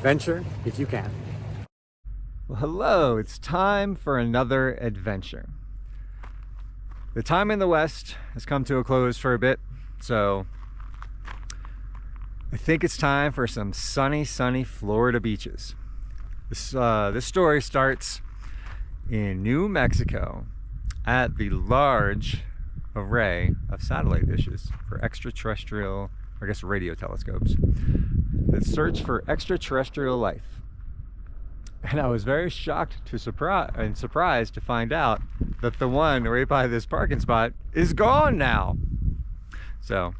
Adventure if you can. Well, hello, it's time for another adventure. The time in the West has come to a close for a bit, so I think it's time for some sunny Florida beaches. This story starts in New Mexico at the large array of satellite dishes for extraterrestrial, or I guess radio telescopes, that search for extraterrestrial life. And I was very shocked and surprised to find out that the one right by this parking spot is gone now. So,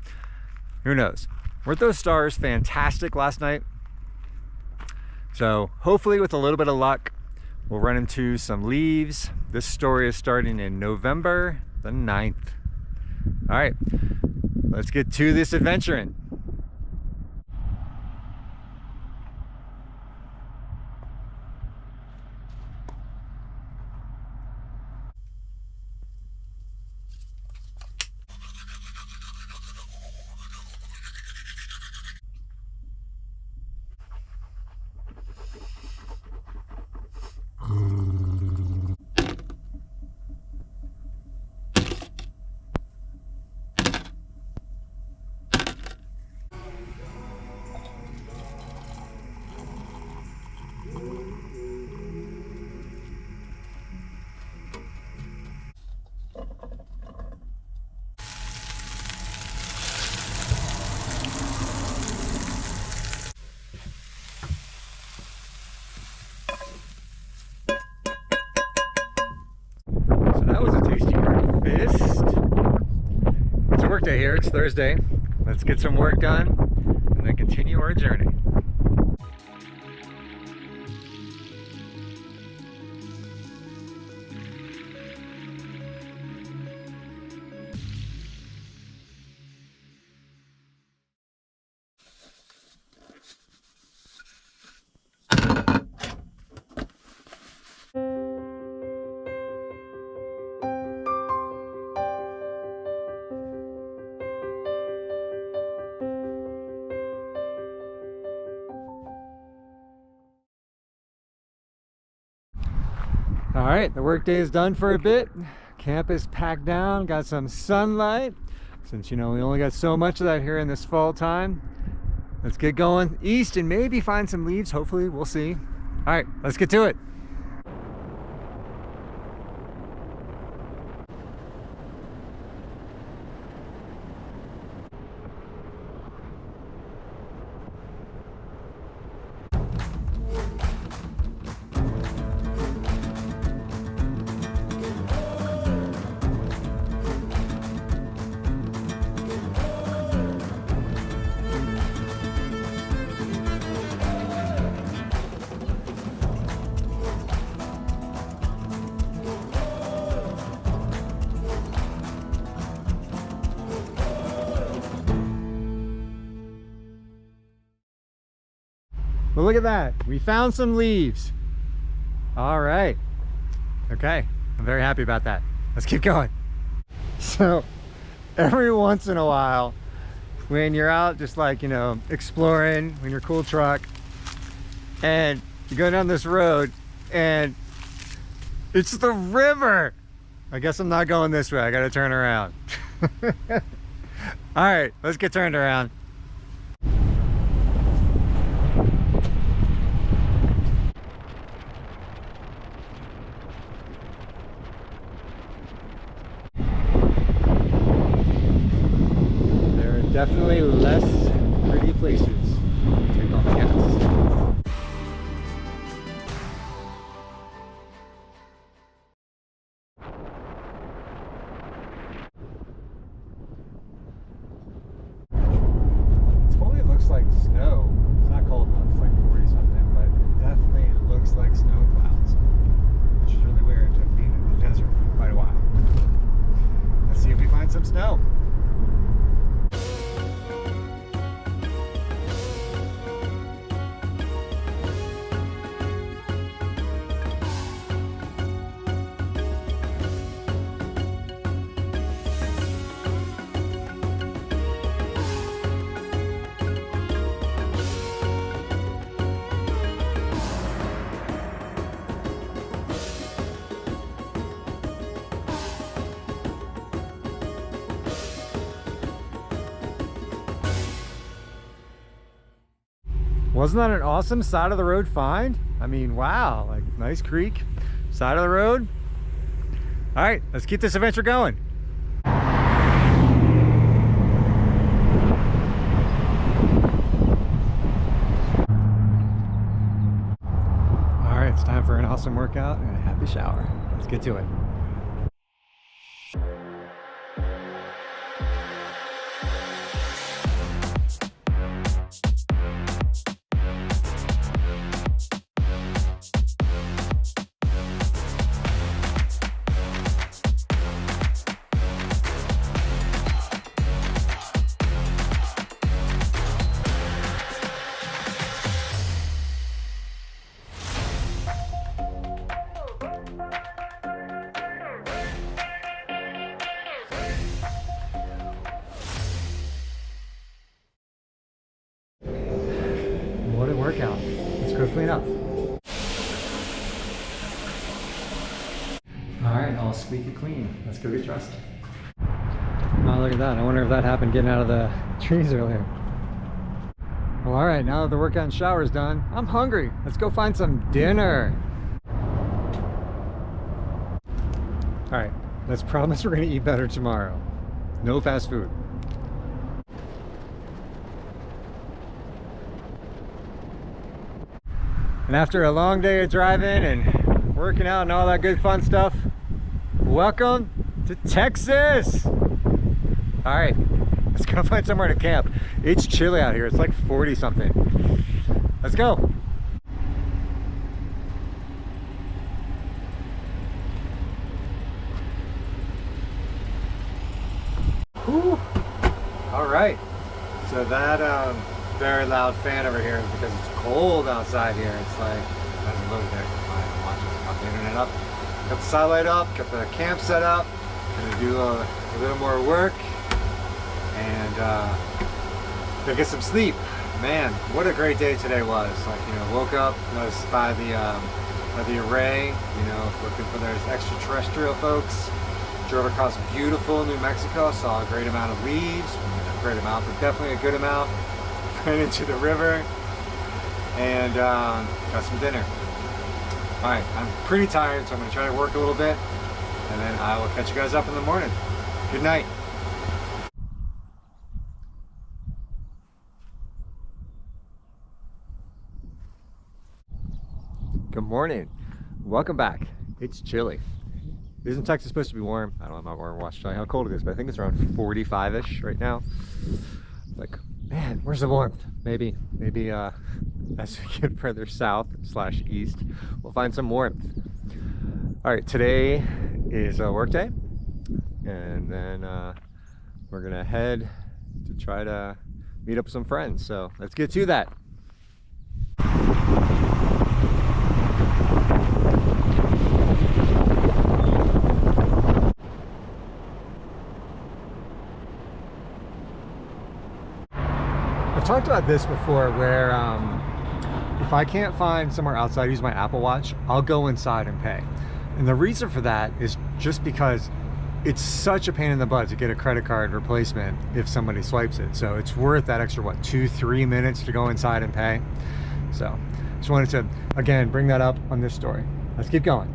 who knows? Weren't those stars fantastic last night? So, hopefully with a little bit of luck, we'll run into some leaves. This story is starting in November the 9th. All right, let's get to this adventuring. That was a tasty breakfast. It's a work day here, it's Thursday. Let's get some work done and then continue our journey. All right, the workday is done for a bit. Camp is packed down, got some sunlight. Since, you know, we only got so much of that here in this fall time. Let's get going east and maybe find some leaves. Hopefully, we'll see. All right, let's get to it. Well, look at that. We found some leaves. All right. Okay. I'm very happy about that. Let's keep going. So every once in a while, when you're out just like, you know, exploring in your cool truck and you go down this road and it's the river. I guess I'm not going this way. I got to turn around. All right, let's get turned around. Definitely less pretty places to take off gas. It totally looks like snow. It's not cold enough, it's like 40 something, but it definitely Wasn't that an awesome side of the road find? I mean, wow, like nice creek, side of the road. All right, let's keep this adventure going. All right, it's time for an awesome workout and a happy shower. Let's get to it. What a workout. Let's go clean up. All right, all squeaky clean. Let's go get dressed. Oh, look at that. I wonder if that happened getting out of the trees earlier. Well, all right, now that the workout and shower is done, I'm hungry. Let's go find some dinner. All right, let's promise we're gonna eat better tomorrow. No fast food. And after a long day of driving and working out and all that good fun stuff, welcome to Texas. All right, let's go find somewhere to camp. It's chilly out here. It's like 40 something. Let's go. Whew. All right, so that very loud fan over here is because it's cold outside here. It's like, it hasn't moved there. I'm watching, got the internet up, got the satellite up, got the camp set up. Gonna do a little more work and gonna get some sleep. Man, what a great day today was. Like, you know, woke up, was by the array, you know, looking for those extraterrestrial folks. Drove across beautiful New Mexico, saw a great amount of leaves, a great amount, but definitely a good amount. Went into the river and got some dinner. All right, I'm pretty tired, so I'm gonna try to work a little bit and then I will catch you guys up in the morning. Good night. Good morning. Welcome back. It's chilly. Isn't Texas supposed to be warm? I don't know, I'm not warm. Watch how cold it is, but I think it's around 45-ish right now. Like, man, where's the warmth? Maybe as we get further south / east, we'll find some warmth. All right, today is a work day, and then we're gonna head to try to meet up with some friends. So let's get to that. I've talked about this before where if I can't find somewhere outside, use my Apple Watch, I'll go inside and pay. And the reason for that is just because it's such a pain in the butt to get a credit card replacement if somebody swipes it. So it's worth that extra, what, 2-3 minutes to go inside and pay. So just wanted to, again, bring that up on this story. Let's keep going.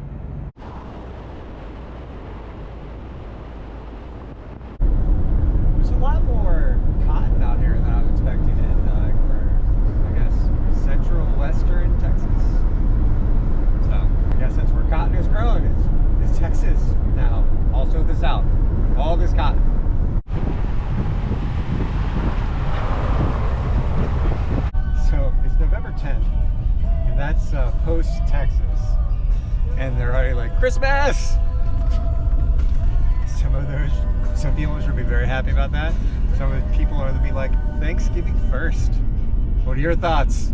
There's a lot more cotton out here than I was expecting in, I guess, central western Texas. So I guess that's where cotton is grown, is Texas now. Also the South, all this cotton. So it's November 10th, and that's post-Texas, and they're already like, Christmas! Some people should be very happy about that. Some of the people are to be like, Thanksgiving first. What are your thoughts?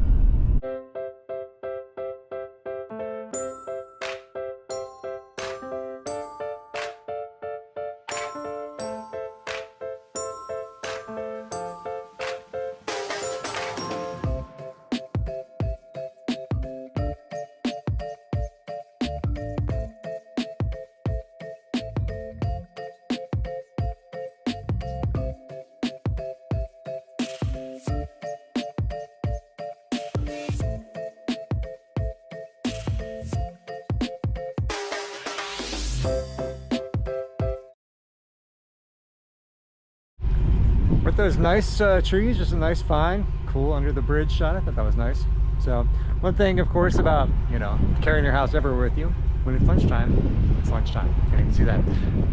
with those nice trees, just a nice fine, cool under the bridge shot. I thought that was nice. So one thing, of course, about, you know, carrying your house everywhere with you, when it's lunchtime, it's lunchtime. Can't even see that.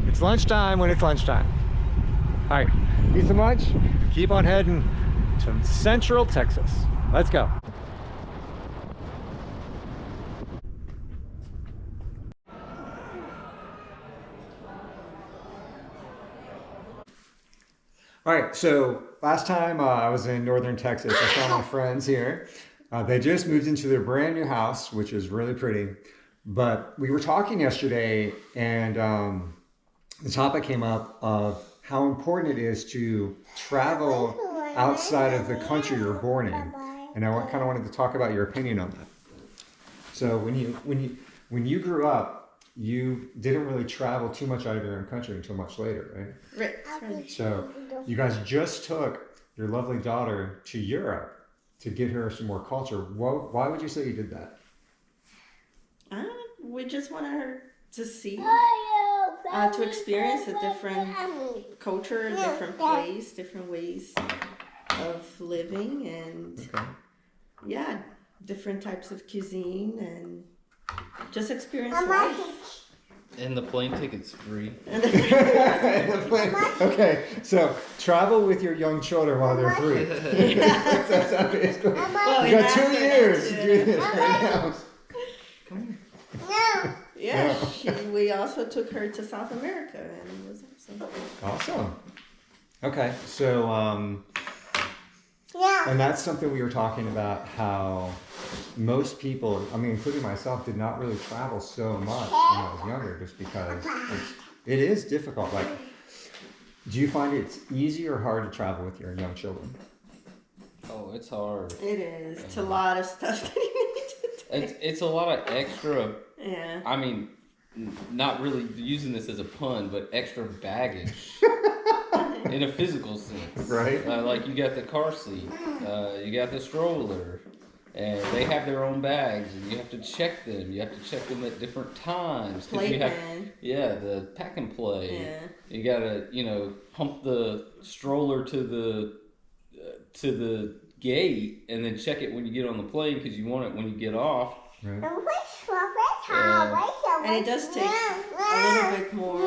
It's lunchtime when it's lunchtime. All right, eat some lunch, keep on heading to Central Texas. Let's go. All right, so last time I was in northern Texas, I saw my friends here. They just moved into their brand new house, which is really pretty. But we were talking yesterday, and the topic came up of how important it is to travel outside of the country you're born in. And I kind of wanted to talk about your opinion on that. So when you grew up, you didn't really travel too much out of your own country until much later, right? Right. So you guys just took your lovely daughter to Europe to get her some more culture. Why would you say you did that? We just wanted her to see, to experience a different culture, a different place, different ways of living, and yeah, different types of cuisine, and just experience life. And the plane ticket's free. Okay, so travel with your young children while they're free. That's how it's going. You got 2 years to do this right now. Come No. Yeah, we also took her to South America, and it was awesome. Awesome. Okay, so and that's something we were talking about, how most people, I mean, including myself, did not really travel so much when I was younger, just because it is difficult. Like, do you find it's easy or hard to travel with your young children? Oh, it's hard. It is. It's a lot of stuff that you need to do. It's a lot of extra. Yeah. I mean, not really using this as a pun, but extra baggage in a physical sense. Right. Like you got the car seat, you got the stroller, and they have their own bags, and you have to check them. You have to check them at different times. Playpen. Yeah, the pack and play. Yeah. You gotta, pump the stroller to the gate, and then check it when you get on the plane because you want it when you get off. Right. And it does take a little bit more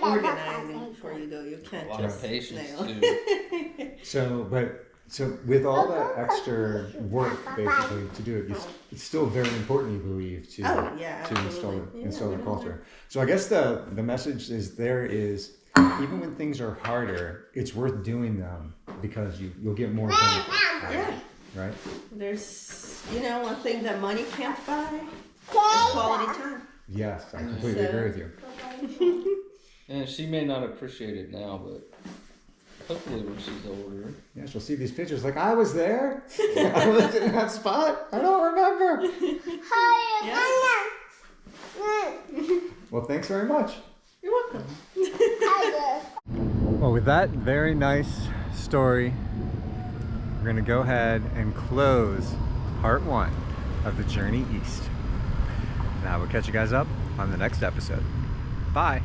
organizing before you go. You can't A lot just of patience nail. too. So with all that extra work basically to do it, it's still very important, you believe, to install the culture. So I guess the message is even when things are harder, it's worth doing them because you'll get more benefit. Yeah. Right? There's, one thing that money can't buy is quality time. Yes, I completely agree with you. And she may not appreciate it now, but hopefully when she's older. Yeah, she'll see these pictures like, I was there. I was in that spot. I don't remember. Well, thanks very much. You're welcome. Well, with that very nice story, we're going to go ahead and close part 1 of the Journey East. Now we'll catch you guys up on the next episode. Bye.